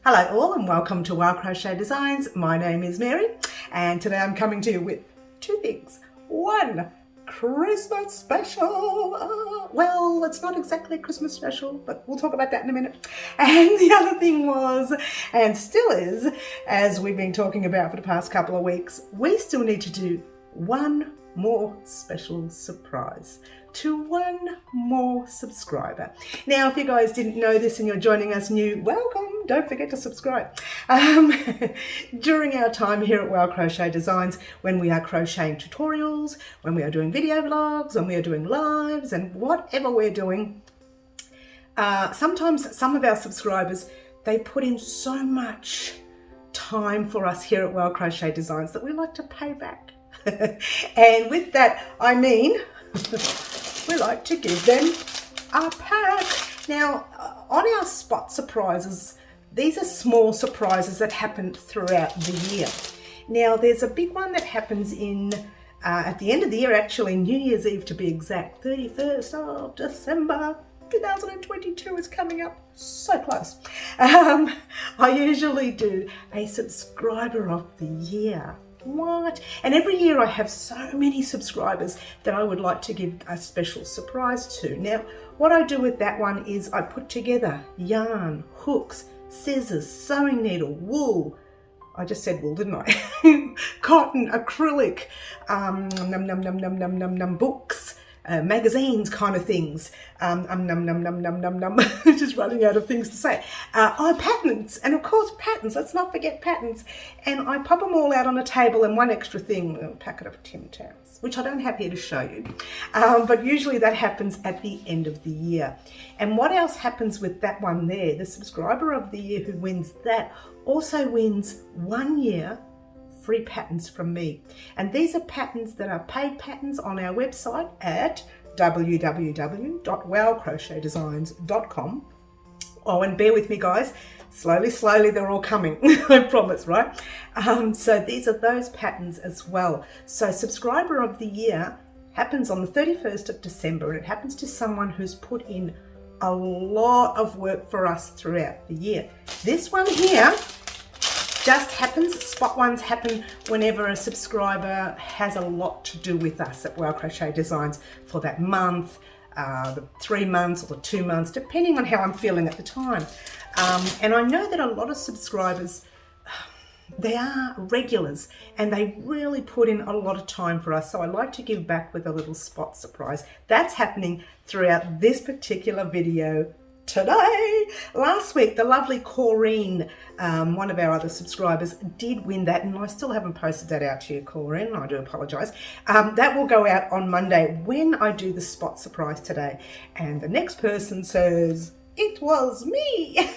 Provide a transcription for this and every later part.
Hello all and welcome to Wow Crochet Designs. My name is Mary and today I'm coming to you with two things. One, Christmas special. Well, it's not exactly a Christmas special, but we'll talk about that in a minute. And the other thing was, and still is, as we've been talking about for the past couple of weeks, we still need to do one more special surprise to one more subscriber. Now, if you guys didn't know this and you're joining us new, welcome. Don't forget to subscribe. During our time here at Wow Crochet Designs, when we are crocheting tutorials, when we are doing video vlogs, when we are doing lives and whatever we're doing, sometimes some of our subscribers, they put in so much time for us here at Wow Crochet Designs that we like to pay back. And with that, I mean, we like to give them a pack. Now, on our spot surprises, these are small surprises that happen throughout the year. Now, there's a big one that happens in at the end of the year, actually, New Year's Eve to be exact, 31st of December. 2022 is coming up so close. I usually do a subscriber of the year. What? And every year I have so many subscribers that I would like to give a special surprise to. Now, what I do with that one is I put together yarn, hooks, scissors, sewing needle, wool. I just said wool, didn't I? Cotton, acrylic, books, magazines kind of things. Just running out of things to say. Patterns, and of course patterns, let's not forget patterns. And I pop them all out on a table, and one extra thing, a packet of Tim Tams, which I don't have here to show you. But usually that happens at the end of the year. And what else happens with that one there? The subscriber of the year who wins that also wins 1 year free patterns from me. And these are patterns that are paid patterns on our website at www.wowcrochetdesigns.com. Oh, and bear with me guys, slowly they're all coming, I promise, right? So these are those patterns as well. So subscriber of the year happens on the 31st of December, and it happens to someone who's put in a lot of work for us throughout the year. This one here just happens, spot ones happen whenever a subscriber has a lot to do with us at Wow Crochet Designs for that month, the 3 months or the 2 months, depending on how I'm feeling at the time. And I know that a lot of subscribers, they are regulars and they really put in a lot of time for us. So I like to give back with a little spot surprise. That's happening throughout this particular video today. Last week, the lovely Corrine, one of our other subscribers, did win that, and I still haven't posted that out to you, Corrine. I do apologise. That will go out on Monday when I do the spot surprise today. And the next person says, "It was me."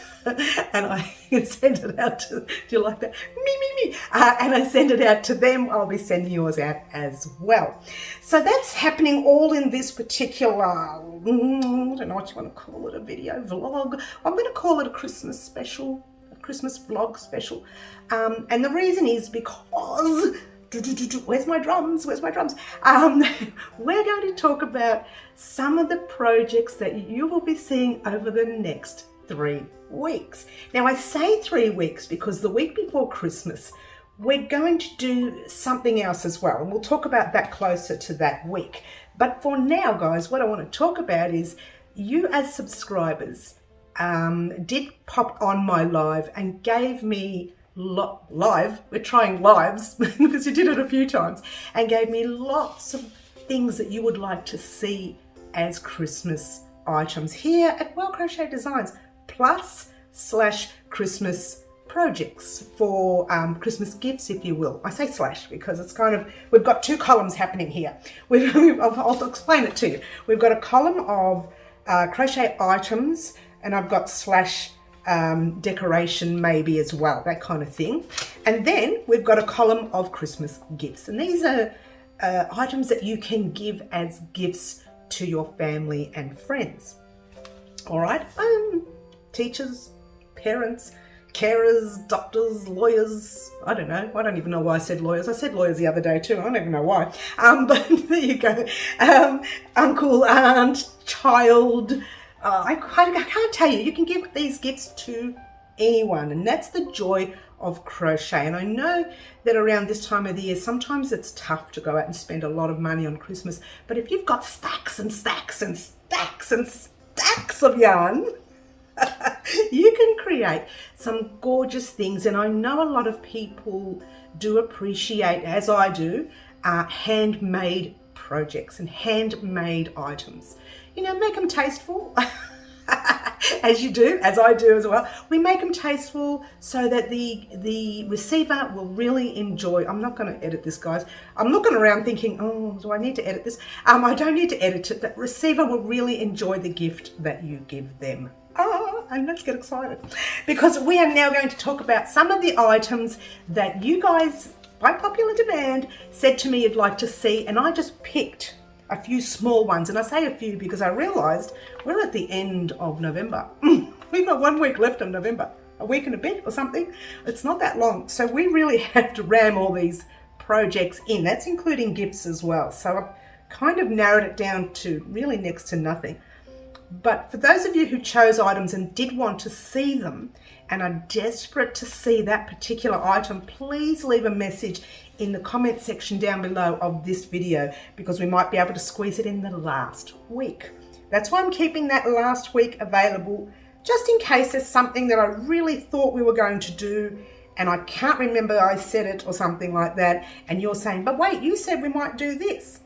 And I send it out to, do you like that? Me. And I send it out to them. I'll be sending yours out as well. So that's happening all in this particular, I don't know what you want to call it, a video vlog. I'm going to call it a Christmas special, a Christmas vlog special. And the reason is because, where's my drums? We're going to talk about some of the projects that you will be seeing over the next 3 weeks. Now I say 3 weeks because the week before Christmas, we're going to do something else as well. And we'll talk about that closer to that week. But for now, guys, what I want to talk about is you as subscribers did pop on my live and gave me live, we're trying lives because you did it a few times, and gave me lots of things that you would like to see as Christmas items here at Wow Crochet Designs, +/Christmas projects for Christmas gifts, if you will. I say slash because it's kind of, we've got 2 columns happening here. I'll explain it to you. We've got a column of crochet items, and I've got slash decoration maybe as well, that kind of thing. And then we've got a column of Christmas gifts, and these are items that you can give as gifts to your family and friends. All right, teachers, parents, carers, doctors, lawyers. I don't know. I don't even know why I said lawyers. I said lawyers the other day too. I don't even know why. But there you go. Uncle, aunt, child. I can't tell you. You can give these gifts to anyone, and that's the joy of crochet. And I know that around this time of the year, sometimes it's tough to go out and spend a lot of money on Christmas, but if you've got stacks and stacks and stacks and stacks of yarn, you can create some gorgeous things. And I know a lot of people do appreciate, as I do, handmade projects and handmade items. You know, make them tasteful. As you do, as I do as well. We make them tasteful so that the receiver will really enjoy. I'm not going to edit this, guys. I'm looking around thinking, oh, do I need to edit this? I don't need to edit it. The receiver will really enjoy the gift that you give them. And let's get excited, because we are now going to talk about some of the items that you guys, by popular demand, said to me you'd like to see, and I just picked a few small ones. And I say a few because I realized we're at the end of November. We've got 1 week left in November, a week and a bit or something. It's not that long. So we really have to ram all these projects in. That's including gifts as well. So I've kind of narrowed it down to really next to nothing. But for those of you who chose items and did want to see them and are desperate to see that particular item, please leave a message in the comment section down below of this video, because we might be able to squeeze it in the last week. That's why I'm keeping that last week available, just in case there's something that I really thought we were going to do and I can't remember I said it or something like that, and you're saying, but wait, you said we might do this.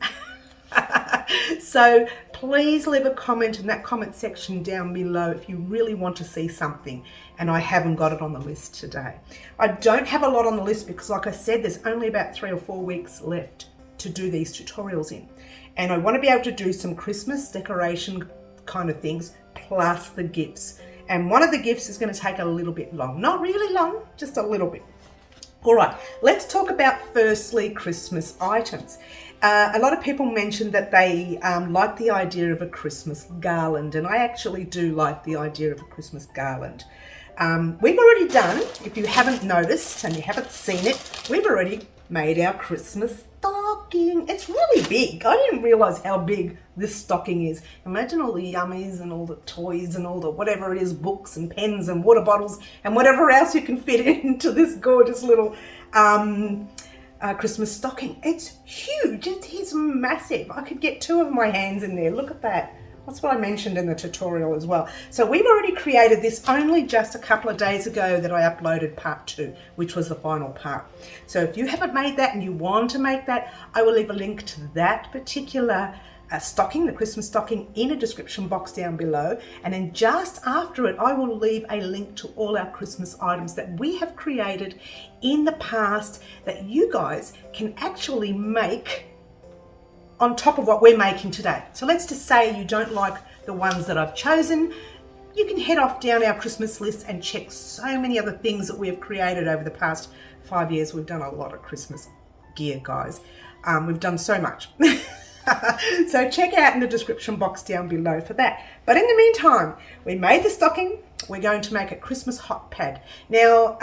So please leave a comment in that comment section down below if you really want to see something and I haven't got it on the list today. I don't have a lot on the list because, like I said, there's only about 3 or 4 weeks left to do these tutorials in, and I want to be able to do some Christmas decoration kind of things plus the gifts. And one of the gifts is going to take a little bit long, not really long, just a little bit. All right, let's talk about firstly Christmas items. A lot of people mentioned that they like the idea of a Christmas garland, and I actually do like the idea of a Christmas garland. We've already done, if you haven't noticed and you haven't seen it, we've already made our Christmas stocking. It's really big. I didn't realize how big this stocking is. Imagine all the yummies and all the toys and all the whatever it is, books and pens and water bottles and whatever else you can fit into this gorgeous little Christmas stocking. It's huge. It is massive. I could get 2 of my hands in there. Look at that. That's what I mentioned in the tutorial as well. So we've already created this only just a couple of days ago that I uploaded part 2, which was the final part. So if you haven't made that and you want to make that, I will leave a link to that particular stocking, the Christmas stocking, in a description box down below. And then just after it, I will leave a link to all our Christmas items that we have created in the past that you guys can actually make on top of what we're making today. So let's just say you don't like the ones that I've chosen. You can head off down our Christmas list and check so many other things that we have created over the past 5 years. We've done a lot of Christmas gear, guys. We've done so much. So check out in the description box down below for that. But in the meantime, we made the stocking. We're going to make a Christmas hot pad. Now,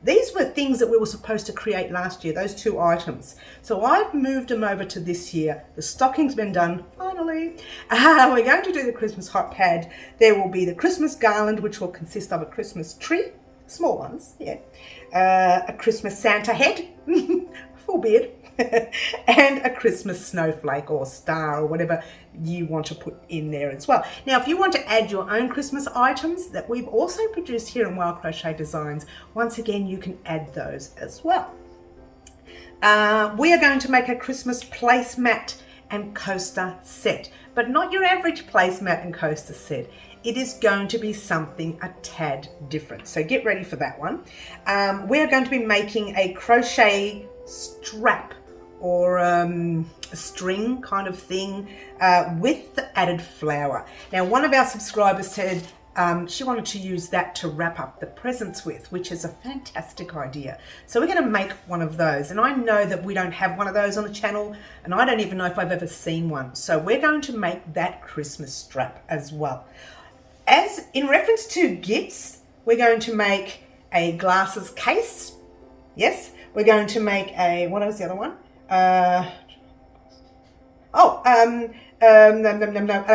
these were things that we were supposed to create last year, those 2 items. So I've moved them over to this year. The stocking's been done, finally. We're going to do the Christmas hot pad. There will be the Christmas garland, which will consist of a Christmas tree, small ones, yeah, a Christmas Santa head, full beard, and a Christmas snowflake or star or whatever you want to put in there as well. Now, if you want to add your own Christmas items that we've also produced here in Wow Crochet Designs, once again, you can add those as well. We are going to make a Christmas placemat and coaster set, but not your average placemat and coaster set. It is going to be something a tad different. So get ready for that one. We're going to be making a crochet strap or a string kind of thing with the added flower. Now, one of our subscribers said she wanted to use that to wrap up the presents with, which is a fantastic idea. So we're going to make one of those. And I know that we don't have one of those on the channel, and I don't even know if I've ever seen one. So we're going to make that Christmas strap as well. As in reference to gifts, we're going to make a glasses case. Yes, we're going to make a, what was the other one? A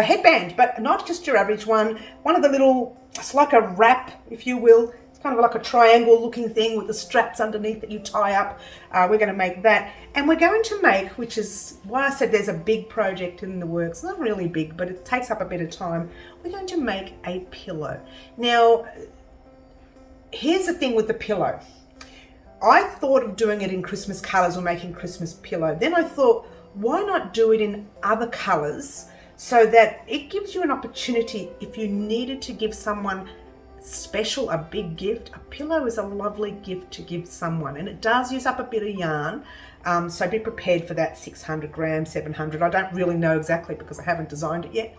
headband, but not just your average one. One of the little, it's like a wrap, if you will. It's kind of like a triangle looking thing with the straps underneath that you tie up. We're going to make that. And we're going to make, which is why I said there's a big project in the works. Not really big, but it takes up a bit of time. We're going to make a pillow. Now, here's the thing with the pillow. I thought of doing it in Christmas colors or making Christmas pillow. Then I thought, why not do it in other colors so that it gives you an opportunity if you needed to give someone special a big gift. A pillow is a lovely gift to give someone, and it does use up a bit of yarn, so be prepared for that 600 grams, 700. I don't really know exactly because I haven't designed it yet.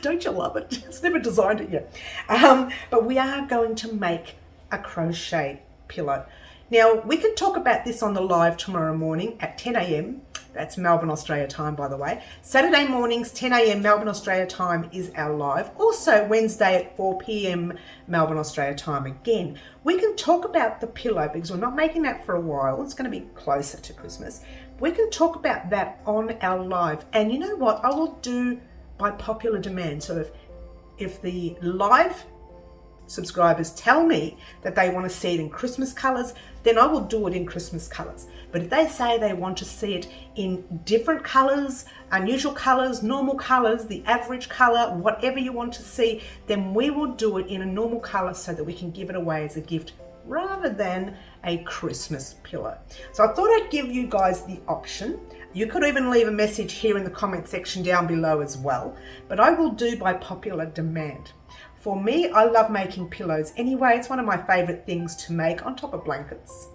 Don't you love it? It's never designed it yet. But we are going to make a crochet pillow. Now, we can talk about this on the live tomorrow morning at 10 a.m. That's Melbourne, Australia time, by the way. Saturday mornings, 10 a.m. Melbourne, Australia time is our live. Also, Wednesday at 4 p.m. Melbourne, Australia time again. We can talk about the pillow because we're not making that for a while. It's going to be closer to Christmas. We can talk about that on our live. And you know what? I will do by popular demand. So if the live subscribers tell me that they want to see it in Christmas colors, then I will do it in Christmas colors. But if they say they want to see it in different colors, unusual colors, normal colors, the average color, whatever you want to see, then we will do it in a normal color so that we can give it away as a gift rather than a Christmas pillow. So I thought I'd give you guys the option. You could even leave a message here in the comment section down below as well, but I will do by popular demand. For me, I love making pillows anyway. It's one of my favorite things to make on top of blankets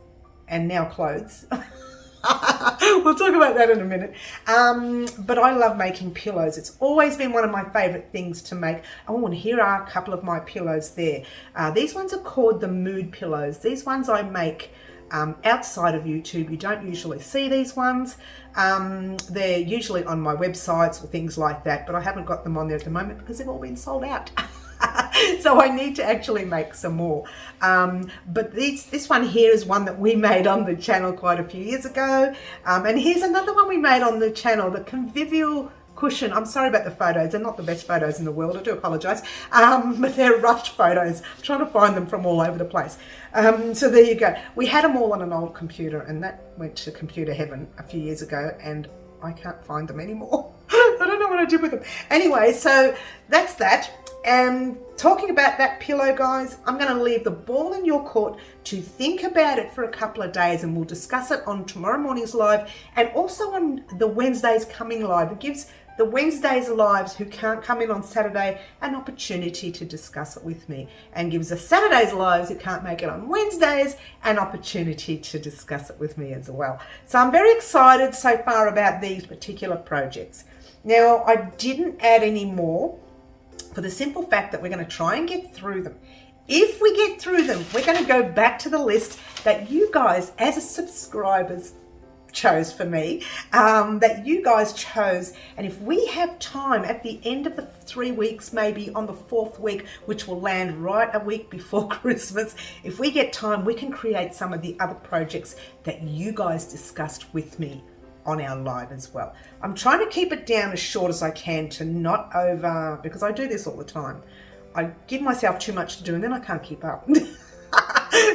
and now clothes. We'll talk about that in a minute. But I love making pillows. It's always been one of my favorite things to make. Oh, and here are a couple of my pillows there. These ones are called the mood pillows. These ones I make outside of YouTube. You don't usually see these ones. They're usually on my websites or things like that, but I haven't got them on there at the moment because they've all been sold out. So I need to actually make some more. But this one here is one that we made on the channel quite a few years ago. And here's another one we made on the channel, the convivial cushion. I'm sorry about the photos. They're not the best photos in the world. I do apologize. But they're rushed photos. I'm trying to find them from all over the place. So there you go. We had them all on an old computer, and that went to computer heaven a few years ago, and I can't find them anymore. I don't know what I did with them. Anyway, so that's that. And talking about that pillow, guys, I'm going to leave the ball in your court to think about it for a couple of days, and we'll discuss it on tomorrow morning's live and also on the Wednesdays coming live. It gives the Wednesdays lives who can't come in on Saturday an opportunity to discuss it with me, and gives the Saturdays lives who can't make it on Wednesdays an opportunity to discuss it with me as well. So I'm very excited so far about these particular projects. Now, I didn't add any more for the simple fact that we're going to try and get through them. If we get through them, we're going to go back to the list that you guys as subscribers chose for me, that you guys chose. And if we have time at the end of the 3 weeks, maybe on the 4th week, which will land right a week before Christmas, if we get time, we can create some of the other projects that you guys discussed with me on our live as well. I'm trying to keep it down as short as I can to not over, because I do this all the time. I give myself too much to do and then I can't keep up.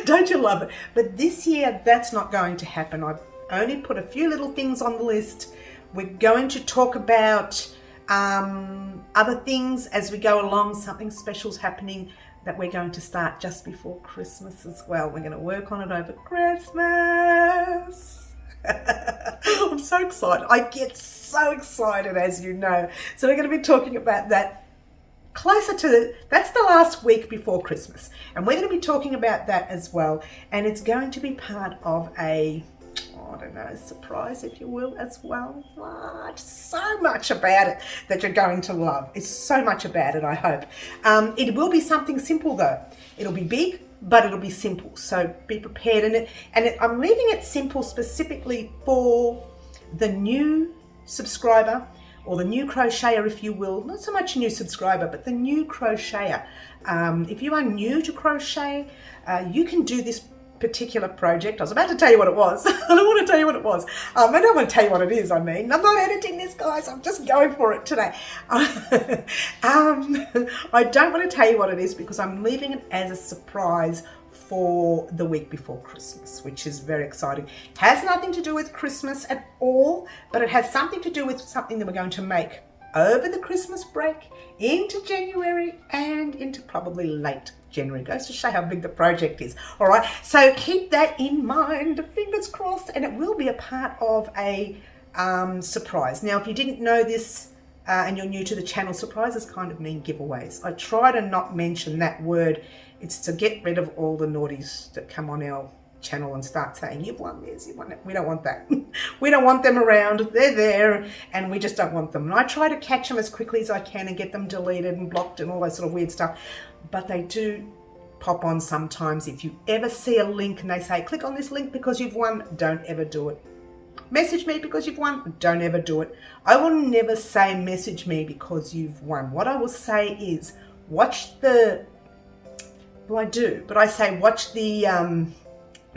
Don't you love it? But this year, that's not going to happen. I've only put a few little things on the list. We're going to talk about other things as we go along. Something special's happening that we're going to start just before Christmas as well. We're going to work on it over Christmas. I'm so excited. I get so excited, as you know. So we're going to be talking about that closer to, that's the last week before Christmas. And we're going to be talking about that as well. And it's going to be part of a, I don't know, surprise, if you will, as well. Just so much about it that you're going to love. It's so much about it, I hope. It will be something simple though. It'll be big, but it'll be simple. So be prepared in it. And I'm leaving it simple specifically for the new subscriber or the new crocheter, if you will. Not so much a new subscriber, but the new crocheter. If you are new to crochet, you can do this particular project. I was about to tell you what it was. I don't want to tell you what it was. I don't want to tell you what it is, I mean. I'm not editing this, guys. I'm just going for it today. I don't want to tell you what it is because I'm leaving it as a surprise for the week before Christmas, which is very exciting. Has nothing to do with Christmas at all, but it has something to do with something that we're going to make over the Christmas break, into January, and into probably late January. Goes to show how big the project is. All right, so keep that in mind, fingers crossed, and it will be a part of a surprise. Now, if you didn't know this and you're new to the channel, surprises kind of mean giveaways. I try to not mention that word. It's to get rid of all the naughties that come on our channel and start saying, you've won this, you won it. We don't want that. We don't want them around. They're there and we just don't want them. And I try to catch them as quickly as I can and get them deleted and blocked and all that sort of weird stuff. But they do pop on sometimes. If you ever see a link and they say, click on this link because you've won, don't ever do it. Message me because you've won, don't ever do it. I will never say message me because you've won. What I will say is watch the, well, I do, but I say watch the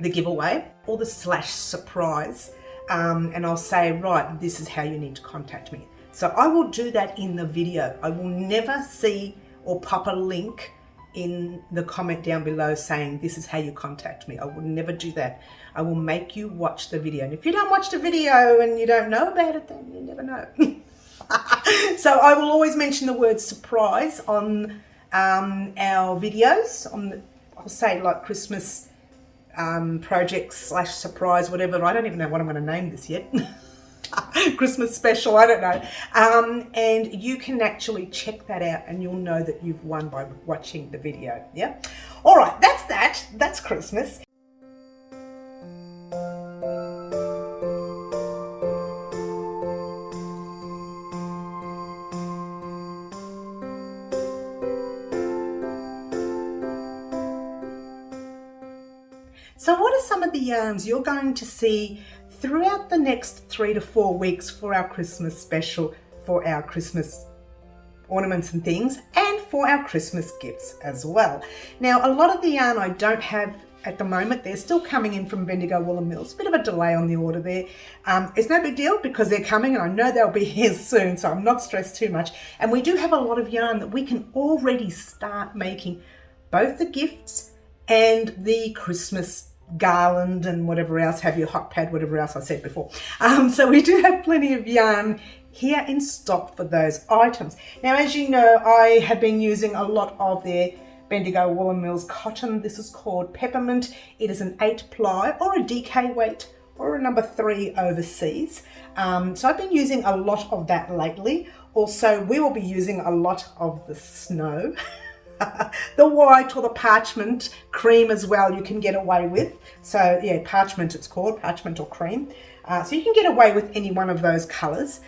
giveaway or the /surprise, and I'll say, right, this is how you need to contact me. So I will do that in the video. I will never see or pop a link in the comment down below saying this is how you contact me. I will never do that. I will make you watch the video, and if you don't watch the video and you don't know about it, then you never know. So I will always mention the word surprise on our videos, on the, I'll say like Christmas project /surprise, whatever. I don't even know what I'm going to name this yet. Christmas special, I don't know. And you can actually check that out and you'll know that you've won by watching the video. Yeah. All right, that's that. That's Christmas. So what are some of the yarns you're going to see throughout the next 3 to 4 weeks for our Christmas special, for our Christmas ornaments and things, and for our Christmas gifts as well? Now, a lot of the yarn I don't have at the moment. They're still coming in from Bendigo Woolen Mills. Bit of a delay on the order there. It's no big deal because they're coming and I know they'll be here soon, so I'm not stressed too much. And we do have a lot of yarn that we can already start making both the gifts and the Christmas garland and whatever else, have your hot pad, whatever else I said before. So we do have plenty of yarn here in stock for those items. Now, as you know, I have been using a lot of their Bendigo Woolen Mills cotton. This is called Peppermint. It is an 8-ply or a DK weight or a number 3 overseas. So I've been using a lot of that lately. Also, we will be using a lot of the snow. The white or the parchment cream as well you can get away with. So yeah, parchment it's called, parchment or cream. So you can get away with any one of those colours.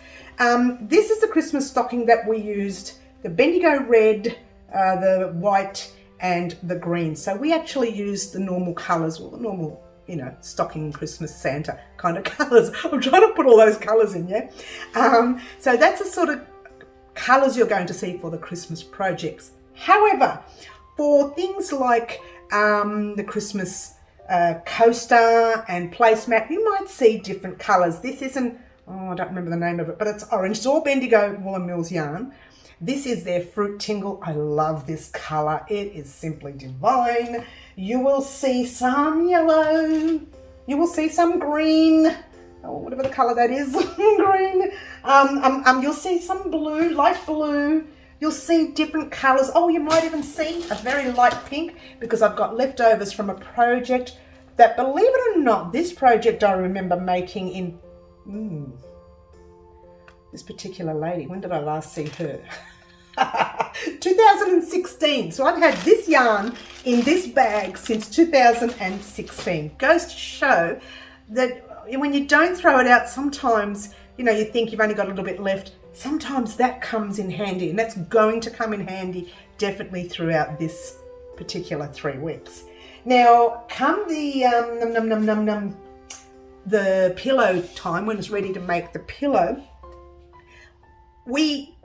This is the Christmas stocking that we used, the Bendigo red, the white and the green. So we actually used the normal colours, well the normal, you know, stocking Christmas Santa kind of colours. I'm trying to put all those colours in, yeah. So that's the sort of colours you're going to see for the Christmas projects. However, for things like the Christmas coaster and placemat, you might see different colours. This isn't, oh, I don't remember the name of it, but it's orange. It's all Bendigo Woolen Mills yarn. This is their Fruit Tingle. I love this colour. It is simply divine. You will see some yellow. You will see some green. Oh, whatever the colour that is, green. You'll see some blue, light blue. You'll see different colours. Oh, you might even see a very light pink because I've got leftovers from a project that, believe it or not, this project I remember making in this particular lady. When did I last see her? 2016. So I've had this yarn in this bag since 2016. Goes to show that when you don't throw it out, sometimes, you know, you think you've only got a little bit left. Sometimes that comes in handy, and that's going to come in handy definitely throughout this particular 3 weeks. Now, come the the pillow time, when it's ready to make the pillow, we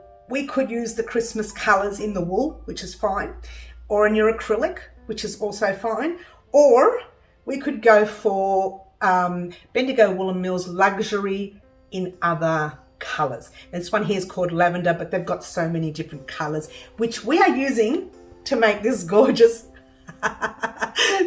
could use the Christmas colours in the wool, which is fine, or in your acrylic, which is also fine, or we could go for Bendigo Woolen Mills Luxury in other colours. This one here is called Lavender, but they've got so many different colours, which we are using to make this gorgeous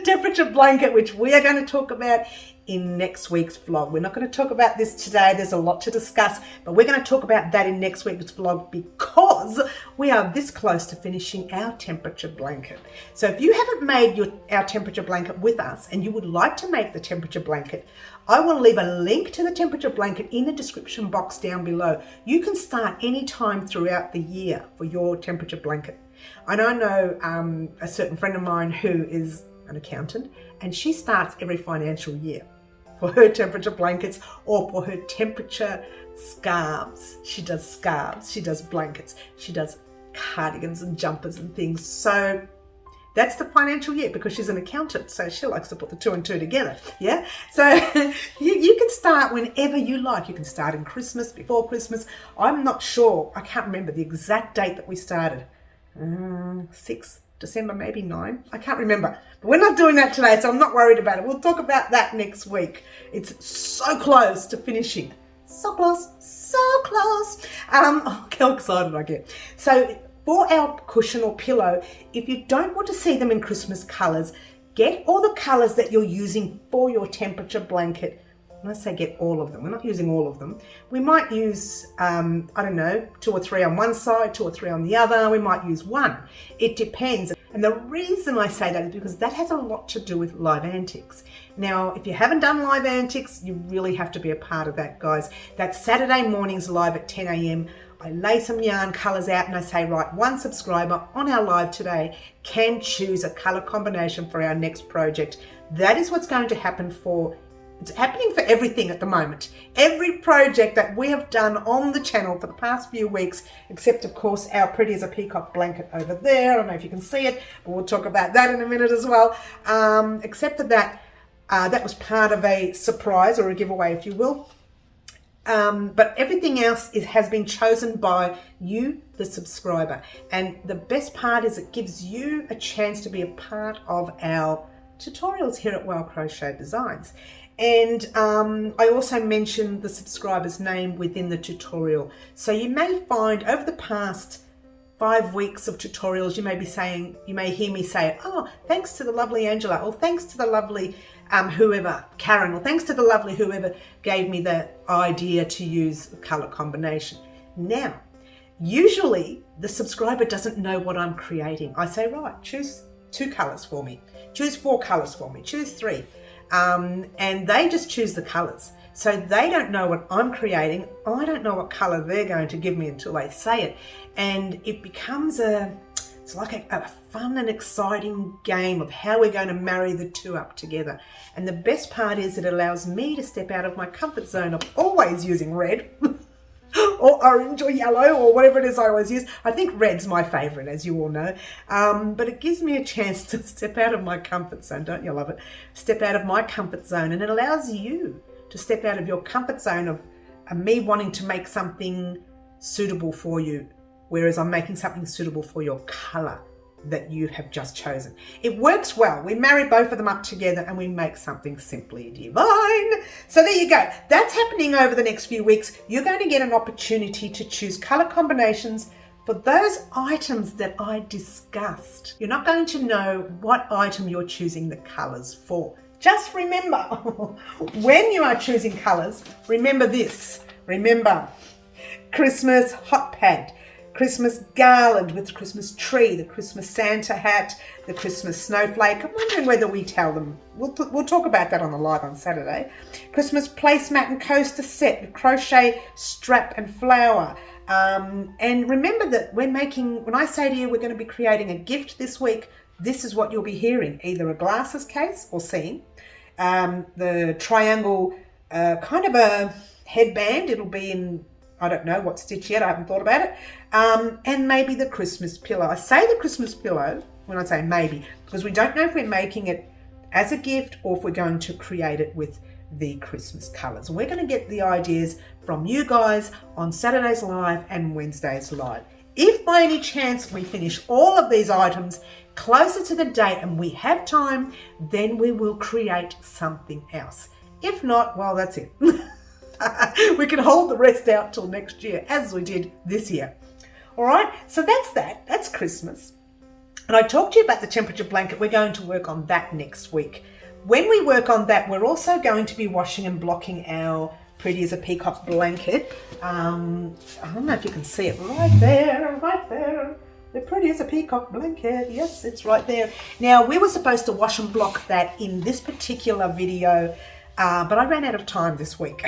temperature blanket, which we are going to talk about in next week's vlog. We're not going to talk about this today. There's a lot to discuss, but we're going to talk about that in next week's vlog because we are this close to finishing our temperature blanket. So if you haven't made our temperature blanket with us and you would like to make the temperature blanket, I will leave a link to the temperature blanket in the description box down below. You can start anytime throughout the year for your temperature blanket. And I know a certain friend of mine who is an accountant, and she starts every financial year for her temperature blankets or for her temperature scarves. She does scarves, she does blankets, she does cardigans and jumpers and things. So that's the financial year because she's an accountant, so she likes to put the 2 and 2 together. Yeah, so you can start whenever you like. You can start in Christmas, before Christmas. I'm not sure, I can't remember the exact date that we started. 6 December, maybe 9. I can't remember. But we're not doing that today, so I'm not worried about it. We'll talk about that next week. It's so close to finishing. So close, so close. Oh, how excited I get. So for our cushion or pillow, if you don't want to see them in Christmas colours, get all the colours that you're using for your temperature blanket. When I say get all of them, we're not using all of them. We might use, I don't know, 2 or 3 on one side, 2 or 3 on the other. We might use 1. It depends. And the reason I say that is because that has a lot to do with live antics. Now, if you haven't done live antics, you really have to be a part of that, guys. That's Saturday mornings live at 10 a.m. I lay some yarn colours out and I say, right, one subscriber on our live today can choose a colour combination for our next project. That is what's going to happen for It's happening for everything at the moment. Every project that we have done on the channel for the past few weeks, except of course our Pretty as a Peacock blanket over there. I don't know if you can see it, but we'll talk about that in a minute as well. Except for that, that was part of a surprise or a giveaway, if you will. But everything else has been chosen by you, the subscriber. And the best part is it gives you a chance to be a part of our tutorials here at Wow Crochet Designs. And I also mentioned the subscriber's name within the tutorial. So you may find over the past 5 weeks of tutorials, you may hear me say, oh, thanks to the lovely Angela, or thanks to the lovely whoever, Karen, or thanks to the lovely whoever gave me the idea to use the color combination. Now, usually the subscriber doesn't know what I'm creating. I say, right, choose 2 colors for me, choose 4 colors for me, choose 3. And they just choose the colors. So they don't know what I'm creating. I don't know what color they're going to give me until they say it. And it becomes it's like a fun and exciting game of how we're going to marry the 2 up together. And the best part is it allows me to step out of my comfort zone of always using red or orange or yellow or whatever it is I always use. I think red's my favorite, as you all know. But it gives me a chance to step out of my comfort zone. Don't you love it? Step out of my comfort zone, and it allows you to step out of your comfort zone of me wanting to make something suitable for you, whereas I'm making something suitable for your color that you have just chosen. It works well. We marry both of them up together and we make something simply divine. So there you go. That's happening over the next few weeks. You're going to get an opportunity to choose color combinations for those items that I discussed. You're not going to know what item you're choosing the colors for. Just remember, when you are choosing colors, remember this. Remember, Christmas hot pad, Christmas garland with the Christmas tree, the Christmas Santa hat, the Christmas snowflake. I'm wondering whether we tell them. We'll talk about that on the live on Saturday. Christmas placemat and coaster set with crochet strap and flower. And remember that when I say to you we're going to be creating a gift this week, this is what you'll be hearing, either a glasses case or seam, the triangle kind of a headband. It'll be in, I don't know what stitch yet, I haven't thought about it. And maybe the Christmas pillow. I say the Christmas pillow when I say maybe, because we don't know if we're making it as a gift or if we're going to create it with the Christmas colours. We're going to get the ideas from you guys on Saturdays live and Wednesdays live. If by any chance we finish all of these items closer to the date and we have time, then we will create something else. If not, well, that's it. We can hold the rest out till next year, as we did this year. All right, so that's that. That's Christmas. And I talked to you about the temperature blanket. We're going to work on that next week. When we work on that, we're also going to be washing and blocking our Pretty as a Peacock blanket. I don't know if you can see it right there, right there. The Pretty as a Peacock blanket. Yes, it's right there. Now, we were supposed to wash and block that in this particular video, but I ran out of time this week.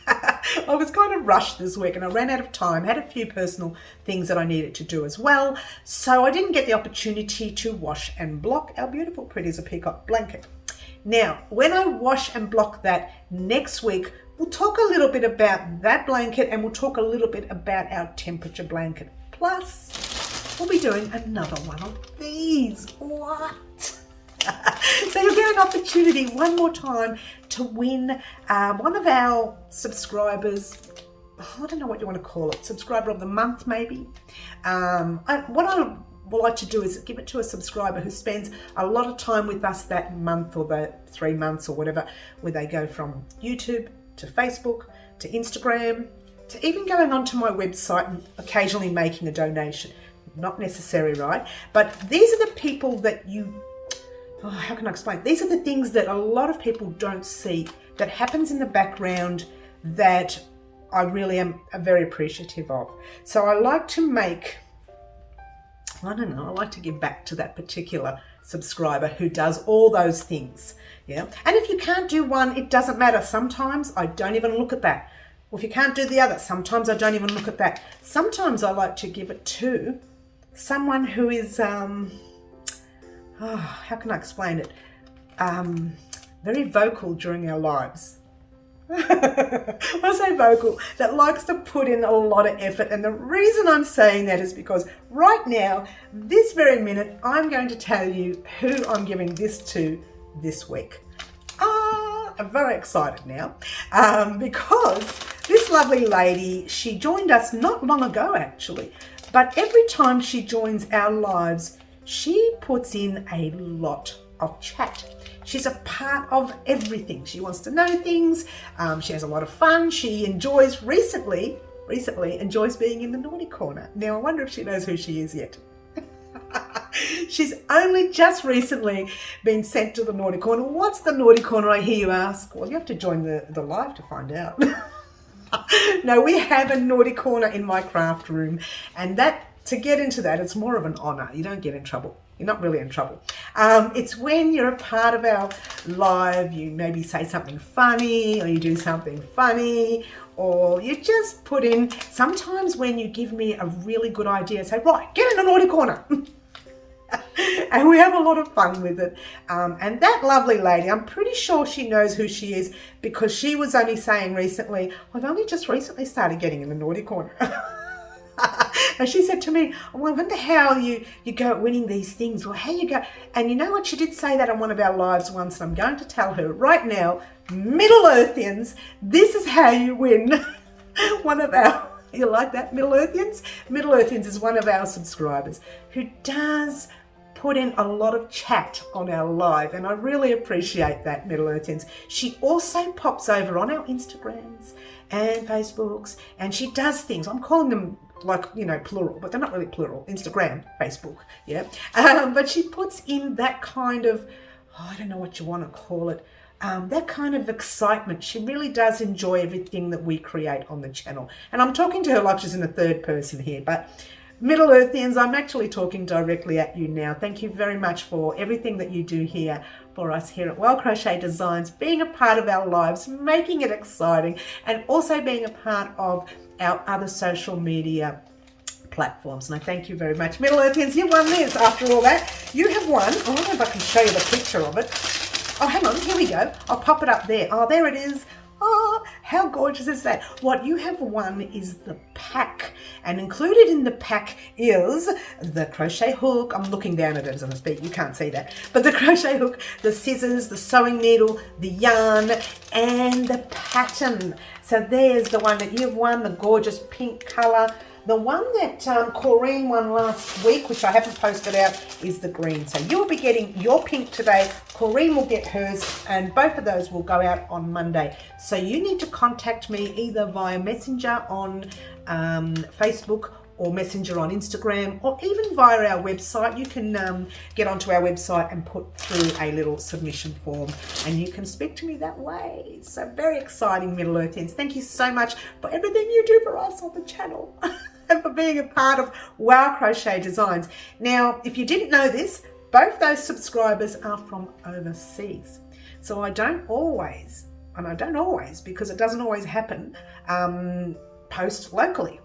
I was kind of rushed this week and I ran out of time, had a few personal things that I needed to do as well. So I didn't get the opportunity to wash and block our beautiful Pretty as a Peacock blanket. Now, when I wash and block that next week, we'll talk a little bit about that blanket and we'll talk a little bit about our temperature blanket. Plus, we'll be doing another one of these. What? So you'll get an opportunity one more time to win one of our subscribers. I don't know what you want to call it. Subscriber of the month, maybe. What I would like to do is give it to a subscriber who spends a lot of time with us that month or the 3 months or whatever, where they go from YouTube to Facebook to Instagram to even going onto my website and occasionally making a donation. Not necessary, right? But these are the people that you... Oh, how can I explain? These are the things that a lot of people don't see that happens in the background that I really am very appreciative of. So I like to make, I don't know, I like to give back to that particular subscriber who does all those things. Yeah. And if you can't do one, it doesn't matter. Sometimes I don't even look at that. Well, if you can't do the other, sometimes I don't even look at that. Sometimes I like to give it to someone who is, how can I explain it? Very vocal during our lives. I say vocal, that likes to put in a lot of effort. And the reason I'm saying that is because right now, this very minute, I'm going to tell you who I'm giving this to this week. I'm very excited now because this lovely lady, she joined us not long ago actually, but every time she joins our lives, she puts in a lot of chat. She's a part of everything. She wants to know things. She has a lot of fun. She enjoys recently enjoys being in the naughty corner. Now I wonder if she knows who she is yet. She's only just recently been sent to the naughty corner. What's the naughty corner, I hear you ask? Well, you have to join the live to find out. No, we have a naughty corner in my craft room, and that, to get into that, it's more of an honor. You don't get in trouble. You're not really in trouble. It's when you're a part of our live, you maybe say something funny, or you do something funny, or you just put in, sometimes when you give me a really good idea, say, right, get in the naughty corner. And we have a lot of fun with it. And that lovely lady, I'm pretty sure she knows who she is, because she was only saying recently, I've only just recently started getting in the naughty corner. And she said to me, oh, I wonder how you go at winning these things, or how you go. And you know what? She did say that on one of our lives once, and I'm going to tell her right now, Middle Earthians, this is how you win one of our, you like that, Middle Earthians? Middle Earthians is one of our subscribers who does put in a lot of chat on our live, and I really appreciate that, Middle Earthians. She also pops over on our Instagrams and Facebooks, and she does things. I'm calling them, like, you know, plural, but they're not really plural. Instagram, Facebook, yeah. But she puts in that kind of, I don't know what you want to call it, that kind of excitement. She really does enjoy everything that we create on the channel. And I'm talking to her like she's in the third person here, but Middle Earthians, I'm actually talking directly at you now. Thank you very much for everything that you do here for us here at Wow Crochet Designs, being a part of our lives, making it exciting, and also being a part of our other social media platforms. And I thank you very much. Middle Earthians, you won this after all that. You have won. I don't know if I can show you the picture of it. Oh, hang on. Here we go. I'll pop it up there. Oh, there it is. Oh, how gorgeous is that? What you have won is the pack, and included in the pack is the crochet hook. I'm looking down at it as I speak, you can't see that, but the crochet hook, the scissors, the sewing needle, the yarn, and the pattern. So there's the one that you've won, the gorgeous pink color. The one that Corrine won last week, which I haven't posted out, is the green. So you'll be getting your pink today. Corrine will get hers, and both of those will go out on Monday. So you need to contact me either via Messenger on Facebook or Messenger on Instagram, or even via our website. You can get onto our website and put through a little submission form, and you can speak to me that way. So very exciting, Middle Earthians. Thank you so much for everything you do for us on the channel and for being a part of Wow Crochet Designs. Now, if you didn't know this, both those subscribers are from overseas. So I don't always, because it doesn't always happen, post locally.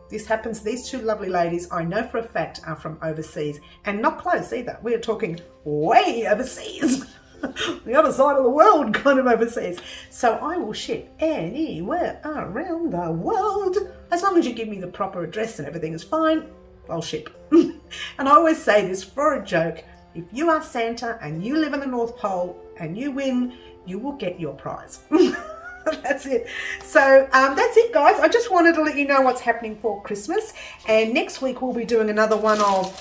This happens, these two lovely ladies, I know for a fact, are from overseas, and not close either. We're talking way overseas. The other side of the world, kind of overseas. So I will ship anywhere around the world. As long as you give me the proper address and everything is fine, I'll ship. And I always say this for a joke. If you are Santa and you live in the North Pole and you win, you will get your prize. That's it. So that's it, guys. I just wanted to let you know what's happening for Christmas. And next week we'll be doing another one of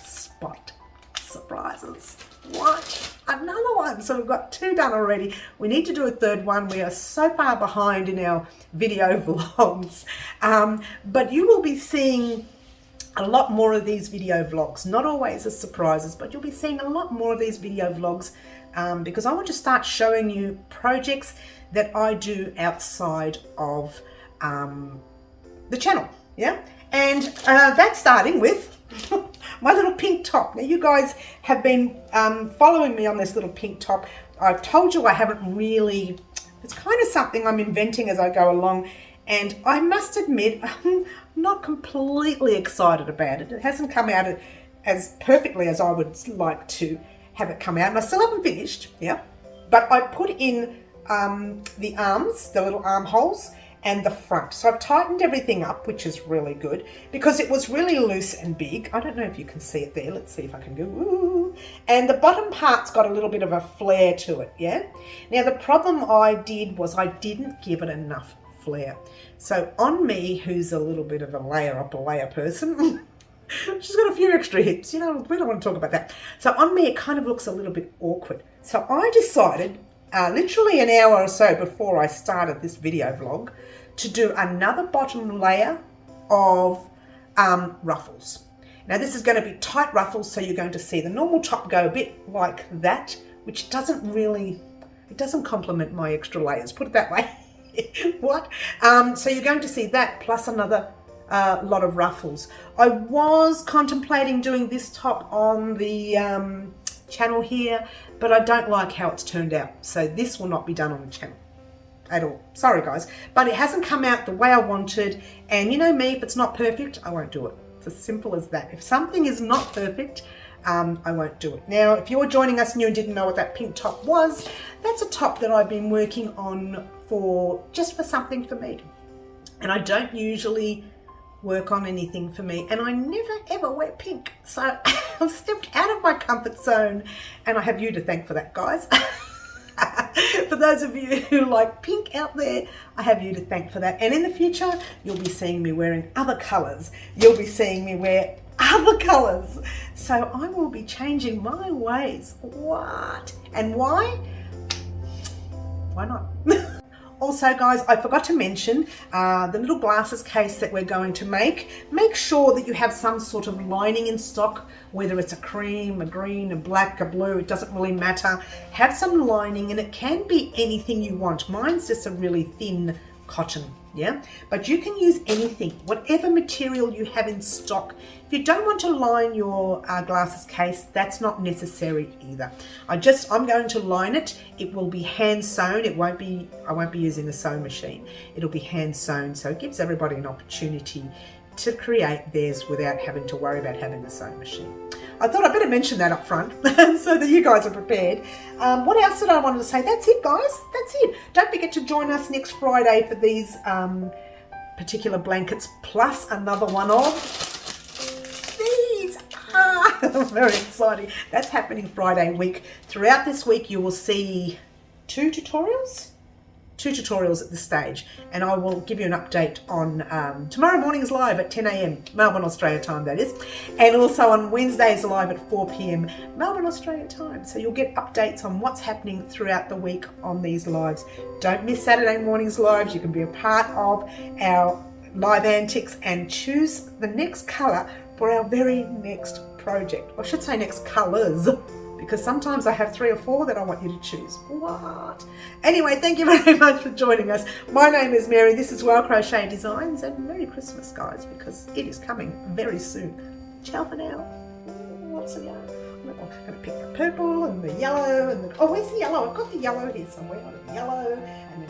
spot surprises. What? Another one. So we've got 2 done already. We need to do a 3rd one. We are so far behind in our video vlogs. But you will be seeing a lot more of these video vlogs. Not always as surprises, but you'll be seeing a lot more of these video vlogs because I want to start showing you projects that I do outside of the channel. Yeah. And that's starting with my little pink top. Now, you guys have been following me on this little pink top. I've told you I haven't really, it's kind of something I'm inventing as I go along. And I must admit, I'm not completely excited about it. It hasn't come out as perfectly as I would like to have it come out. And I still haven't finished, yeah. But I put in the arms, the little armholes, and the front. So I've tightened everything up, which is really good because it was really loose and big. I don't know if you can see it there. Let's see if I can go. Ooh. And the bottom part's got a little bit of a flare to it, yeah? Now, the problem I did was I didn't give it enough flare. So on me, who's a little bit of a layer up a layer person, she's got a few extra hips, you know, we don't want to talk about that. So on me, it kind of looks a little bit awkward. So I decided, literally an hour or so before I started this video vlog, to do another bottom layer of ruffles. Now this is going to be tight ruffles, so you're going to see the normal top go a bit like that, which doesn't really, it doesn't complement my extra layers, put it that way. What? So you're going to see that plus another lot of ruffles. I was contemplating doing this top on the channel here, but I don't like how it's turned out. So this will not be done on the channel at all. Sorry, guys. But it hasn't come out the way I wanted. And you know me, if it's not perfect, I won't do it. It's as simple as that. If something is not perfect, I won't do it. Now, if you're joining us new and didn't know what that pink top was, that's a top that I've been working on just for something for me. And I don't usually work on anything for me, and I never ever wear pink. So I've stepped out of my comfort zone, and I have you to thank for that, guys. For those of you who like pink out there, I have you to thank for that. And in the future, you'll be seeing me wearing other colors. You'll be seeing me wear other colors. So I will be changing my ways. What? And why? Why not? Also, guys, I forgot to mention the little glasses case that we're going to make. Make sure that you have some sort of lining in stock, whether it's a cream, a green, a black, a blue, it doesn't really matter. Have some lining, and it can be anything you want. Mine's just a really thin cotton, yeah? But you can use anything, whatever material you have in stock. If you don't want to line your glasses case, that's not necessary either. I'm going to line it. It will be hand sewn. I won't be using a sewing machine. It'll be hand sewn, so it gives everybody an opportunity to create theirs without having to worry about having a sewing machine. I thought I'd better mention that up front so that you guys are prepared. What else did I want to say? That's it, guys. That's it. Don't forget to join us next Friday for these particular blankets, plus another one of these. Very exciting. That's happening Friday week. Throughout this week, you will see two tutorials at this stage, and I will give you an update on tomorrow morning's live at 10 a.m. Melbourne, Australia time, that is, and also on Wednesdays live at 4 p.m. Melbourne, Australia time. So you'll get updates on what's happening throughout the week on these lives. Don't miss Saturday morning's lives. You can be a part of our Live Antics and choose the next colour for our very next project. I should say next colours, because sometimes I have 3 or 4 that I want you to choose. What? Anyway, thank you very much for joining us. My name is Mary, this is Wow Crochet Designs, and Merry Christmas, guys, because it is coming very soon. Ciao for now. Lots of yarn. I'm going to pick the purple and the yellow and the, oh, where's the yellow? I've got the yellow here somewhere. I've got the yellow and then